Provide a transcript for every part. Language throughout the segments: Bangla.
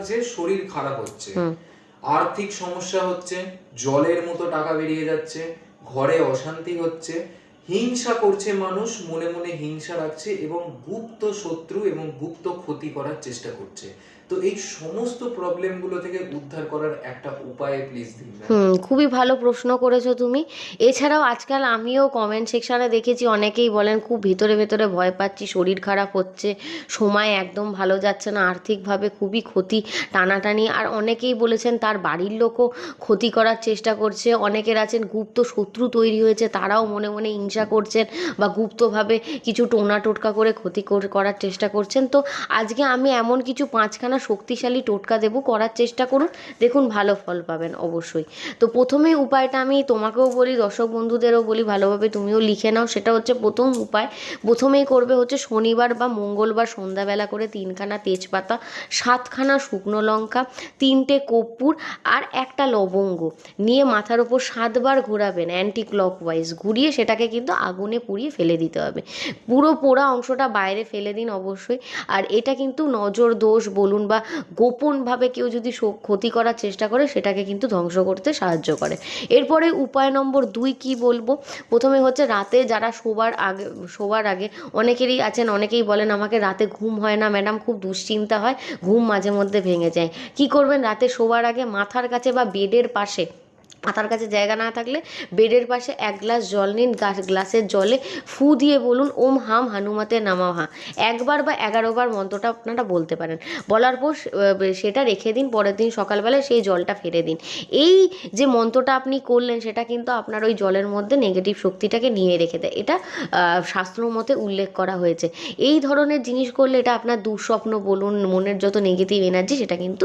যে শরীর খারাপ হচ্ছে, আর্থিক সমস্যা হচ্ছে, জলের মতো টাকা বেরিয়ে যাচ্ছে, ঘরে অশান্তি হচ্ছে, হিংসা করছে মানুষ, মনে মনে হিংসা রাখছে এবং গুপ্ত শত্রু এবং গুপ্ত ক্ষতি করার চেষ্টা করছে। তো এই সমস্ত প্রবলেমগুলো থেকে উদ্ধার করার একটা উপায় প্লিজ দিন। খুবই ভালো প্রশ্ন করেছো তুমি। এছাড়াও আজকাল আমিও কমেন্ট সেকশানে দেখেছি অনেকেই বলেন খুব ভেতরে ভেতরে ভয় পাচ্ছি, শরীর খারাপ হচ্ছে, সময় একদম ভালো যাচ্ছে না, আর্থিকভাবে খুবই ক্ষতি টানাটানি। আর অনেকেই বলেছেন তার বাড়ির লোকও ক্ষতি করার চেষ্টা করছে, অনেকের আছেন গুপ্ত শত্রু তৈরি হয়েছে, তারাও মনে মনে হিংসা করছেন বা গুপ্তভাবে কিছু টোনা টোটকা করে ক্ষতি করার চেষ্টা করছেন। তো আজকে আমি এমন কিছু 5খানা শক্তিশালী টোটকা দেবো, করার চেষ্টা করুন, দেখুন ভালো ফল পাবেন অবশ্যই। তো প্রথমে উপায়টা আমি তোমাকেও বলি, দর্শক বন্ধুদেরও বলি, ভালোভাবে তুমিও লিখে নাও। সেটা হচ্ছে প্রথম উপায়, প্রথমেই করবে হচ্ছে শনিবার বা মঙ্গলবার সন্ধ্যাবেলা করে 3খানা তেজপাতা, 7খানা শুকনো লঙ্কা, 3টে কর্পূর আর একটা লবঙ্গ নিয়ে মাথার ওপর 7বার ঘোরাবেন অ্যান্টি ক্লকওয়াইজ, ঘুরিয়ে সেটাকে কিন্তু আগুনে পুড়িয়ে ফেলে দিতে হবে। পুরো পোড়া অংশটা বাইরে ফেলে দিন অবশ্যই। আর এটা কিন্তু নজর দোষ বলুন বা গোপনভাবে কেউ যদি ক্ষতি করার চেষ্টা করে সেটাকে কিন্তু ধ্বংস করতে সাহায্য করে। এরপরে উপায় নম্বর 2 কি বলবো, প্রথমে হচ্ছে রাতে যারা শোবার আগে অনেকেরই আছেন, অনেকেই বলেন আমাকে রাতে ঘুম হয় না ম্যাডাম, খুব দুশ্চিন্তা হয়, ঘুম মাঝে মধ্যে ভেঙে যায়। কি করবেন, রাতে শোবার আগে মাথার কাছে বা বেডের পাশে, মাথার কাছে জায়গা না থাকলে বেডের পাশে 1 গ্লাস জল নিন, গ্লাসের জলে ফু দিয়ে বলুন ওম হাম হানুমাতে নামাহা, 1বার বা 11বার মন্ত্রটা আপনারা বলতে পারেন। বলার পর সেটা রেখে দিন, পরের দিন সকালবেলায় সেই জলটা ফেলে দিন। এই যে মন্ত্রটা আপনি করলেন সেটা কিন্তু আপনার ওই জলের মধ্যে নেগেটিভ শক্তিটাকে নিয়ে রেখে দেয়, এটা শাস্ত্র মতে উল্লেখ করা হয়েছে। এই ধরনের জিনিস করলে এটা আপনার দুঃস্বপ্ন বলুন, মনের যত নেগেটিভ এনার্জি সেটা কিন্তু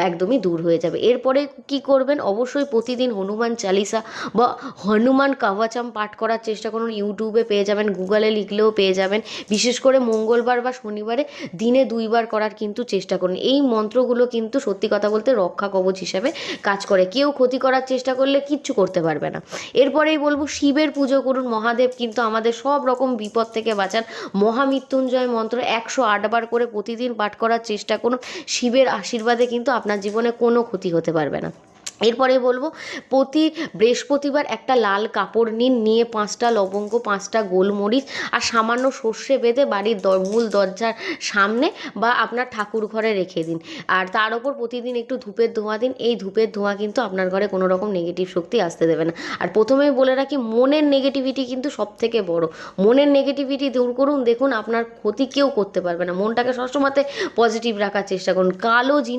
একদমই দূর হয়ে যাবে। এরপরে কি করবেন, অবশ্যই প্রতিদিন হনুমান চালিসা বা হনুমান কাভাচাম পাঠ করার চেষ্টা করুন। ইউটিউবে পেয়ে যাবেন, গুগলে লিখলেও পেয়ে যাবেন। বিশেষ করে মঙ্গলবার বা শনিবারে দিনে 2বার করার কিন্তু চেষ্টা করুন। এই মন্ত্রগুলো কিন্তু সত্যি কথা বলতে রক্ষা কবচ হিসাবে কাজ করে, কেউ ক্ষতি করার চেষ্টা করলে কিচ্ছু করতে পারবে না। এরপরেই বলবো শিবের পুজো করুন। মহাদেব কিন্তু আমাদের সব রকম বিপদ থেকে বাঁচান। মহামৃত্যুঞ্জয় মন্ত্র 108বার করে প্রতিদিন পাঠ করার চেষ্টা করুন। শিবের আশীর্বাদে কিন্তু আপনার জীবনে কোনো ক্ষতি হতে পারবে না। এরপরে বলবো প্রতি বৃহস্পতিবার একটা লাল কাপড় নিন, নিয়ে 5টা লবঙ্গ, 5টা গোলমরিচ আর সামান্য সর্ষে বেঁধে বাড়ির মূল দরজার সামনে বা আপনার ঠাকুর ঘরে রেখে দিন। আর তার ওপর প্রতিদিন একটু ধূপের ধোঁয়া দিন। এই ধূপের ধোঁয়া কিন্তু আপনার ঘরে কোনো রকম নেগেটিভ শক্তি আসতে দেবে না। আর প্রথমেই বলে রাখি, মনের নেগেটিভিটি কিন্তু সব থেকে বড়। মনের নেগেটিভিটি দূর করুন, দেখুন আপনার ক্ষতি কেউ করতে পারবে না। মনটাকে সবসময় পজিটিভ রাখার চেষ্টা করুন। কালো জিনিস